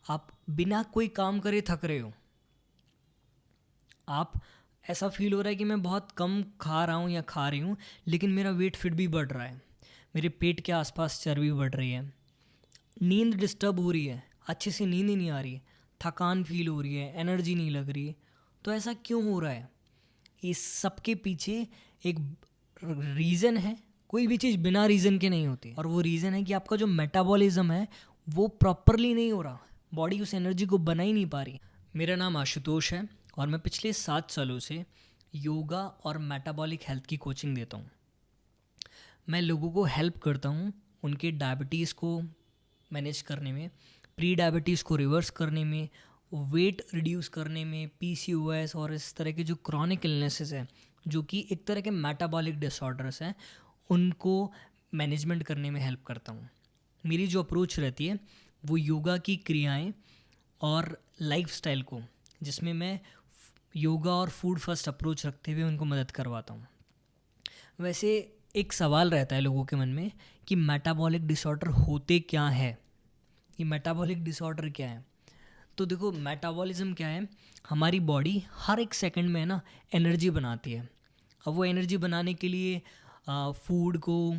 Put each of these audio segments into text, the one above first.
आप बिना कोई काम करे थक रहे हो। आप ऐसा फील हो रहा है कि मैं बहुत कम खा रहा हूँ या खा रही हूँ, लेकिन मेरा वेट फिर भी बढ़ रहा है। मेरे पेट के आसपास चर्बी बढ़ रही है। नींद डिस्टर्ब हो रही है, अच्छे से नींद ही नहीं आ रही, थकान फील हो रही है, एनर्जी नहीं लग रही। तो ऐसा क्यों हो रहा है? इस सब के पीछे एक रीज़न है। कोई भी चीज़ बिना रीज़न के नहीं होती, और वो रीज़न है कि आपका जो मेटाबॉलिज्म है वो प्रॉपरली नहीं हो रहा। बॉडी उस एनर्जी को बना ही नहीं पा रही। मेरा नाम आशुतोष है और मैं पिछले 7 सालों से योगा और मेटाबॉलिक हेल्थ की कोचिंग देता हूँ। मैं लोगों को हेल्प करता हूँ उनके डायबिटीज़ को मैनेज करने में, प्री डायबिटीज़ को रिवर्स करने में, वेट रिड्यूस करने में, पीसीओएस और इस तरह के जो क्रॉनिक इलनेसेस हैं, जो कि एक तरह के मेटाबॉलिक डिसऑर्डर्स हैं, उनको मैनेजमेंट करने में हेल्प करता हूँ। मेरी जो अप्रोच रहती है वो योगा की क्रियाएं और लाइफस्टाइल को, जिसमें मैं योगा और फूड फर्स्ट अप्रोच रखते हुए उनको मदद करवाता हूँ। वैसे एक सवाल रहता है लोगों के मन में कि मेटाबॉलिक डिसऑर्डर होते क्या है, ये मेटाबॉलिक डिसऑर्डर क्या है? तो देखो, मेटाबॉलिज्म क्या है? हमारी बॉडी हर एक सेकंड में ना एनर्जी बनाती है। अब वो एनर्जी बनाने के लिए फूड को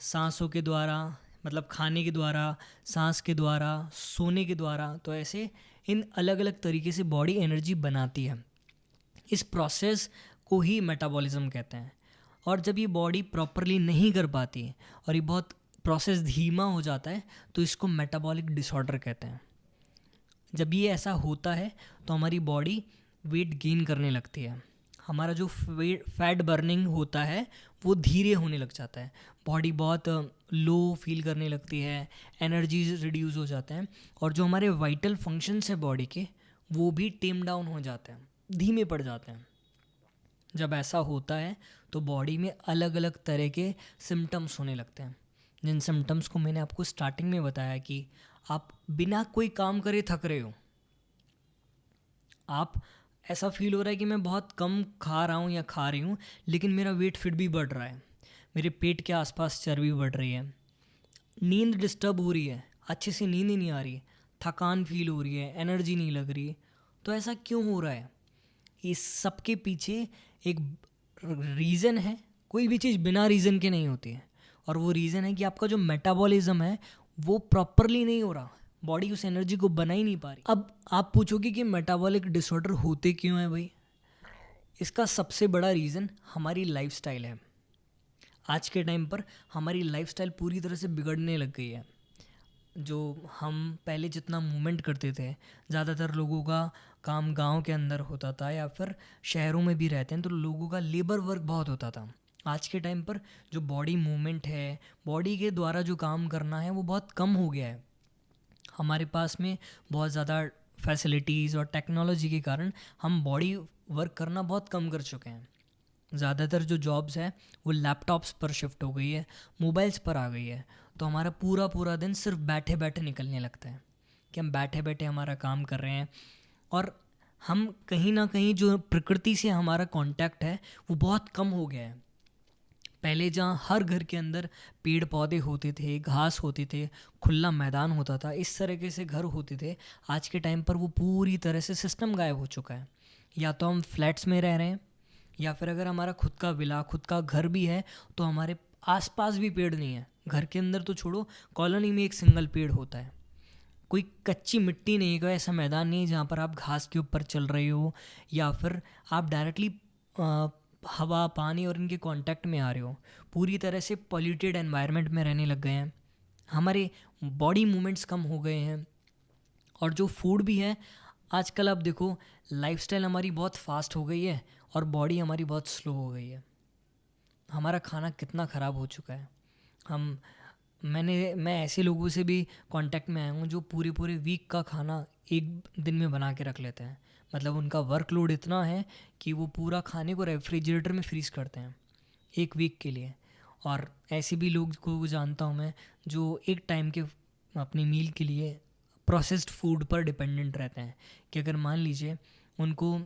सांसों के द्वारा, मतलब खाने के द्वारा, सांस के द्वारा, सोने के द्वारा, तो ऐसे इन अलग अलग तरीके से बॉडी एनर्जी बनाती है। इस प्रोसेस को ही मेटाबॉलिज्म कहते हैं। और जब ये बॉडी प्रॉपरली नहीं कर पाती और ये बहुत प्रोसेस धीमा हो जाता है, तो इसको मेटाबॉलिक डिसऑर्डर कहते हैं। जब ये ऐसा होता है तो हमारी बॉडी वेट गेन करने लगती है। हमारा जो फैट बर्निंग होता है वो धीरे होने लग जाता है। बॉडी बहुत लो फील करने लगती है, एनर्जी रिड्यूस हो जाते हैं, और जो हमारे वाइटल फंक्शंस हैं बॉडी के, वो भी टेम डाउन हो जाते हैं, धीमे पड़ जाते हैं। जब ऐसा होता है तो बॉडी में अलग अलग तरह के सिम्टम्स होने लगते हैं, जिन सिम्टम्स को मैंने आपको स्टार्टिंग में बताया कि आप बिना कोई काम करे थक रहे हो। आप ऐसा फील हो रहा है कि मैं बहुत कम खा रहा हूँ या खा रही हूँ, लेकिन मेरा वेट फिर भी बढ़ रहा है। मेरे पेट के आसपास चर्बी बढ़ रही है। नींद डिस्टर्ब हो रही है, अच्छे से नींद ही नहीं आ रही, थकान फील हो रही है, एनर्जी नहीं लग रही। तो ऐसा क्यों हो रहा है? इस सब के पीछे एक रीज़न है। कोई भी चीज़ बिना रीज़न के नहीं होती है, और वो रीज़न है कि आपका जो मेटाबॉलिज्म है वो प्रॉपरली नहीं हो रहा। बॉडी उस एनर्जी को बना ही नहीं पा रही। अब आप पूछोगे कि मेटाबॉलिक डिसऑर्डर होते क्यों हैं भाई? इसका सबसे बड़ा रीज़न हमारी लाइफस्टाइल है। आज के टाइम पर हमारी लाइफस्टाइल पूरी तरह से बिगड़ने लग गई है। जो हम पहले जितना मूवमेंट करते थे, ज़्यादातर लोगों का काम गांव के अंदर होता था या फिर शहरों में भी रहते हैं, तो लोगों का लेबर वर्क बहुत होता था। आज के टाइम पर जो बॉडी मूवमेंट है, बॉडी के द्वारा जो काम करना है, वो बहुत कम हो गया है। हमारे पास में बहुत ज़्यादा फैसिलिटीज़ और टेक्नोलॉजी के कारण हम बॉडी वर्क करना बहुत कम कर चुके हैं। ज़्यादातर जो जॉब्स हैं वो लैपटॉप्स पर शिफ्ट हो गई है, मोबाइल्स पर आ गई है। तो हमारा पूरा पूरा दिन सिर्फ बैठे बैठे निकलने लगता है कि हम बैठे बैठे हमारा काम कर रहे हैं, और हम कहीं ना कहीं जो प्रकृति से हमारा कांटेक्ट है वो बहुत कम हो गया है। पहले जहाँ हर घर के अंदर पेड़ पौधे होते थे, घास होती थे, खुला मैदान होता था, इस तरीके से घर होते थे, आज के टाइम पर वो पूरी तरह से सिस्टम गायब हो चुका है। या तो हम फ्लैट्स में रह रहे हैं, या फिर अगर हमारा खुद का विला, खुद का घर भी है, तो हमारे आसपास भी पेड़ नहीं है। घर के अंदर तो छोड़ो, कॉलोनी में एक सिंगल पेड़ होता है। कोई कच्ची मिट्टी नहीं है, कोई ऐसा मैदान नहीं है जहाँ पर आप घास के ऊपर चल रहे हो, या फिर आप डायरेक्टली हवा, पानी और इनके कांटेक्ट में आ रहे हो। पूरी तरह से पॉल्यूटेड एनवायरनमेंट में रहने लग गए हैं। हमारे बॉडी मूवमेंट्स कम हो गए हैं। और जो फूड भी है, आजकल आप देखो, लाइफस्टाइल हमारी बहुत फास्ट हो गई है और बॉडी हमारी बहुत स्लो हो गई है। हमारा खाना कितना ख़राब हो चुका है। हम मैं ऐसे लोगों से भी कांटेक्ट में आया हूँ जो पूरे पूरे वीक का खाना एक दिन में बना के रख लेते हैं। मतलब उनका वर्कलोड इतना है कि वो पूरा खाने को रेफ्रिजरेटर में फ्रीज़ करते हैं एक वीक के लिए। और ऐसे भी लोग को जानता हूँ मैं जो एक टाइम के अपनी मील के लिए प्रोसेस्ड फूड पर डिपेंडेंट रहते हैं, कि अगर मान लीजिए उनको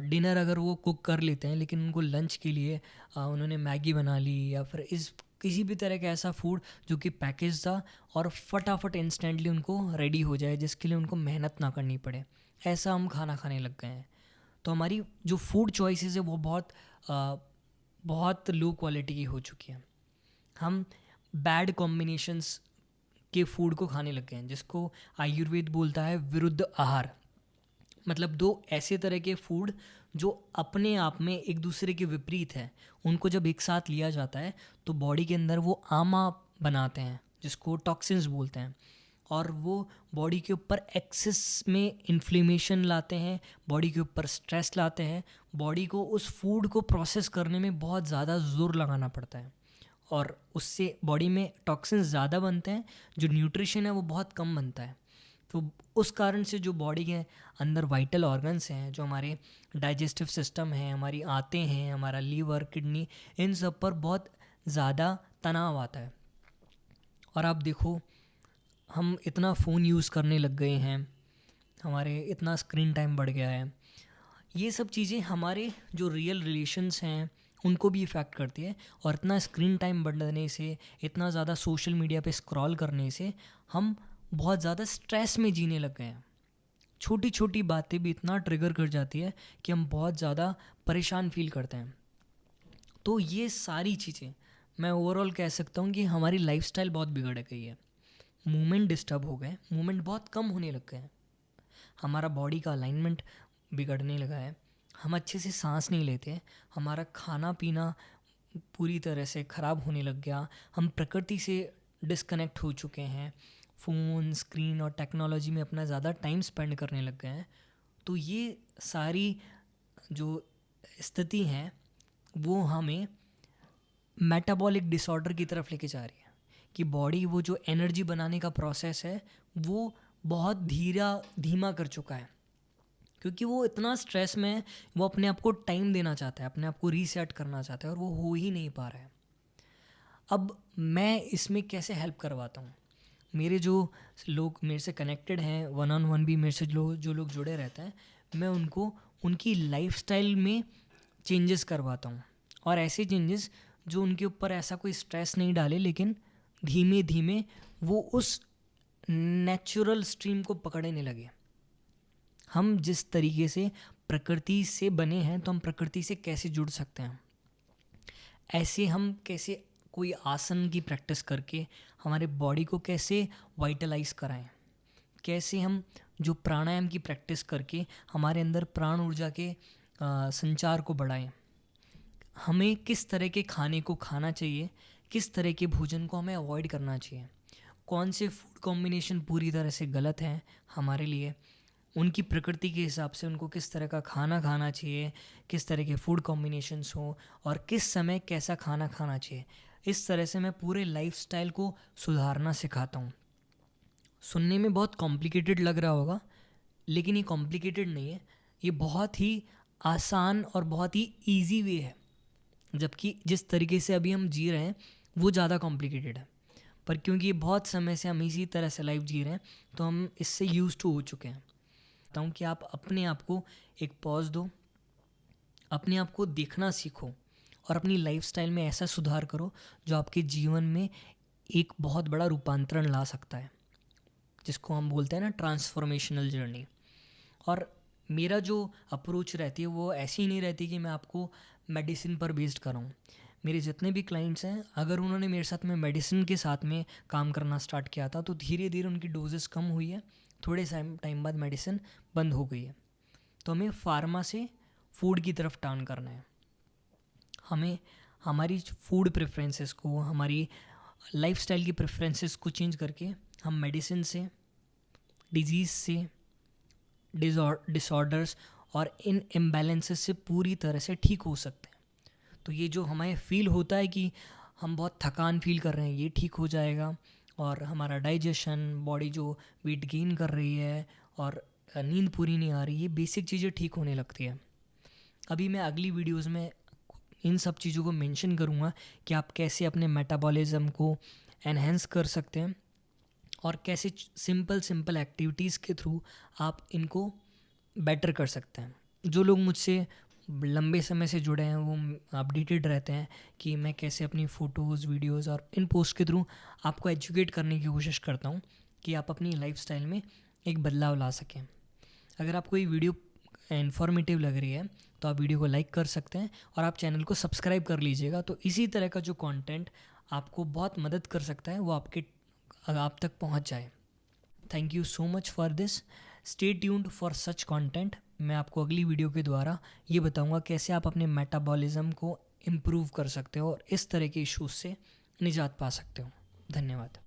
डिनर अगर वो कुक कर लेते हैं, लेकिन उनको लंच के लिए उन्होंने मैगी बना ली या फिर इस किसी भी तरह का ऐसा फूड जो कि पैकेज था और फटाफट इंस्टेंटली उनको रेडी हो जाए, जिसके लिए उनको मेहनत ना करनी पड़े, ऐसा हम खाना खाने लग गए हैं। तो हमारी जो फूड चॉइसेस है वो बहुत लो क्वालिटी की हो चुकी है। हम बैड कॉम्बिनेशंस के फूड को खाने लग गए हैं, जिसको आयुर्वेद बोलता है विरुद्ध आहार। मतलब दो ऐसे तरह के फूड जो अपने आप में एक दूसरे के विपरीत है, उनको जब एक साथ लिया जाता है तो बॉडी के अंदर वो आमा बनाते हैं, जिसको टॉक्सिन्स बोलते हैं, और वो बॉडी के ऊपर एक्सेस में इन्फ्लेमेशन लाते हैं, बॉडी के ऊपर स्ट्रेस लाते हैं। बॉडी को उस फूड को प्रोसेस करने में बहुत ज़्यादा ज़ोर लगाना पड़ता है, और उससे बॉडी में टॉक्सिन्स ज़्यादा बनते हैं, जो न्यूट्रिशन है वो बहुत कम बनता है। तो उस कारण से जो बॉडी के अंदर वाइटल ऑर्गन्स हैं, जो हमारे डाइजेस्टिव सिस्टम है, हमारी आंतें हैं, हमारा लीवर, किडनी, इन सब पर बहुत ज़्यादा तनाव आता है। और आप देखो, हम इतना फ़ोन यूज़ करने लग गए हैं, हमारे इतना स्क्रीन टाइम बढ़ गया है, ये सब चीज़ें हमारे जो रियल रिलेशंस हैं उनको भी इफ़ेक्ट करती है। और इतना स्क्रीन टाइम बढ़ने से, इतना ज़्यादा सोशल मीडिया पे स्क्रॉल करने से हम बहुत ज़्यादा स्ट्रेस में जीने लग गए हैं। छोटी छोटी बातें भी इतना ट्रिगर कर जाती है कि हम बहुत ज़्यादा परेशान फील करते हैं। तो ये सारी चीज़ें मैं ओवरऑल कह सकता हूँ कि हमारी लाइफस्टाइल बहुत बिगड़ गई है। मूवमेंट डिस्टर्ब हो गए, मूवमेंट बहुत कम होने लग गए हैं, हमारा बॉडी का अलाइनमेंट बिगड़ने लगा है, हम अच्छे से सांस नहीं लेते, हमारा खाना पीना पूरी तरह से ख़राब होने लग गया, हम प्रकृति से डिस्कनेक्ट हो चुके हैं, फ़ोन, स्क्रीन और टेक्नोलॉजी में अपना ज़्यादा टाइम स्पेंड करने लग गए हैं। तो ये सारी जो स्थिति हैं वो हमें मेटाबॉलिक डिसऑर्डर की तरफ लेके जा रही है, कि बॉडी वो जो एनर्जी बनाने का प्रोसेस है वो बहुत धीमा कर चुका है, क्योंकि वो इतना स्ट्रेस में है, वो अपने आप को टाइम देना चाहता है, अपने आप को रीसेट करना चाहता है, और वो हो ही नहीं पा रहा है। अब मैं इसमें कैसे हेल्प करवाता हूँ? मेरे जो लोग मेरे से कनेक्टेड हैं, वन ऑन वन भी मेरे से जो लोग जुड़े रहते हैं, मैं उनको उनकी लाइफस्टाइल में चेंजेस करवाता हूँ, और ऐसे चेंजेस जो उनके ऊपर ऐसा कोई स्ट्रेस नहीं डाले, लेकिन धीमे धीमे वो उस नेचुरल स्ट्रीम को पकड़ने लगे। हम जिस तरीके से प्रकृति से बने हैं, तो हम प्रकृति से कैसे जुड़ सकते हैं, ऐसे हम कैसे कोई आसन की प्रैक्टिस करके हमारे बॉडी को कैसे वाइटलाइज कराएं, कैसे हम जो प्राणायाम की प्रैक्टिस करके हमारे अंदर प्राण ऊर्जा के संचार को बढ़ाएं, हमें किस तरह के खाने को खाना चाहिए, किस तरह के भोजन को हमें अवॉइड करना चाहिए, कौन से फूड कॉम्बिनेशन पूरी तरह से गलत हैं हमारे लिए, उनकी प्रकृति के हिसाब से उनको किस तरह का खाना खाना चाहिए, किस तरह के फूड कॉम्बिनेशंस हो, और किस समय कैसा खाना खाना चाहिए। इस तरह से मैं पूरे लाइफस्टाइल को सुधारना सिखाता हूँ। सुनने में बहुत कॉम्प्लिकेटेड लग रहा होगा, लेकिन ये कॉम्प्लिकेटेड नहीं है, ये बहुत ही आसान और बहुत ही ईजी वे है। जबकि जिस तरीके से अभी हम जी रहे हैं वो ज़्यादा कॉम्प्लिकेटेड है, पर क्योंकि बहुत समय से हम इसी तरह से लाइफ जी रहे हैं, तो हम इससे यूज टू हो चुके हैं। तो कि आप अपने आप को एक पॉज दो, अपने आप को देखना सीखो, और अपनी लाइफस्टाइल में ऐसा सुधार करो जो आपके जीवन में एक बहुत बड़ा रूपांतरण ला सकता है, जिसको हम बोलते हैं ना ट्रांसफॉर्मेशनल जर्नी। और मेरा जो अप्रोच रहती है वो ऐसी ही नहीं रहती कि मैं आपको मेडिसिन पर बेस्ड कराऊँ। मेरे जितने भी क्लाइंट्स हैं, अगर उन्होंने मेरे साथ में मेडिसिन के साथ में काम करना स्टार्ट किया था, तो धीरे धीरे उनकी डोजेस कम हुई है, थोड़े टाइम बाद मेडिसिन बंद हो गई है। तो हमें फार्मा से फूड की तरफ टर्न करना है। हमें हमारी फूड प्रेफरेंसेस को, हमारी लाइफस्टाइल की प्रेफरेंसेस को चेंज करके हम मेडिसिन से, डिजीज़ से, डिसऑर्डर्स और इन इम्बैलेंसेस से पूरी तरह से ठीक हो सकते हैं। तो ये जो हमें फ़ील होता है कि हम बहुत थकान फील कर रहे हैं, ये ठीक हो जाएगा, और हमारा डाइजेशन, बॉडी जो वेट गेन कर रही है और नींद पूरी नहीं आ रही, ये बेसिक चीज़ें ठीक होने लगती है। अभी मैं अगली वीडियोस में इन सब चीज़ों को मेंशन करूँगा कि आप कैसे अपने मेटाबॉलिज्म को एनहेंस कर सकते हैं, और कैसे सिंपल एक्टिविटीज़ के थ्रू आप इनको बेटर कर सकते हैं। जो लोग मुझसे लंबे समय से जुड़े हैं वो अपडेटेड रहते हैं कि मैं कैसे अपनी फ़ोटोज़, वीडियोज़ और इन पोस्ट के थ्रू आपको एजुकेट करने की कोशिश करता हूँ कि आप अपनी लाइफ़स्टाइल में एक बदलाव ला सकें। अगर आपको ये वीडियो इन्फॉर्मेटिव लग रही है तो आप वीडियो को लाइक कर सकते हैं और आप चैनल को सब्सक्राइब कर लीजिएगा, तो इसी तरह का जो कंटेंट आपको बहुत मदद कर सकता है वो आप तक पहुंच जाए। Thank you so much for this. Stay tuned for such content. मैं आपको अगली वीडियो के द्वारा ये बताऊंगा कैसे आप अपने मेटाबॉलिज्म को इम्प्रूव कर सकते हो और इस तरह के इश्यूज से निजात पा सकते हो। धन्यवाद।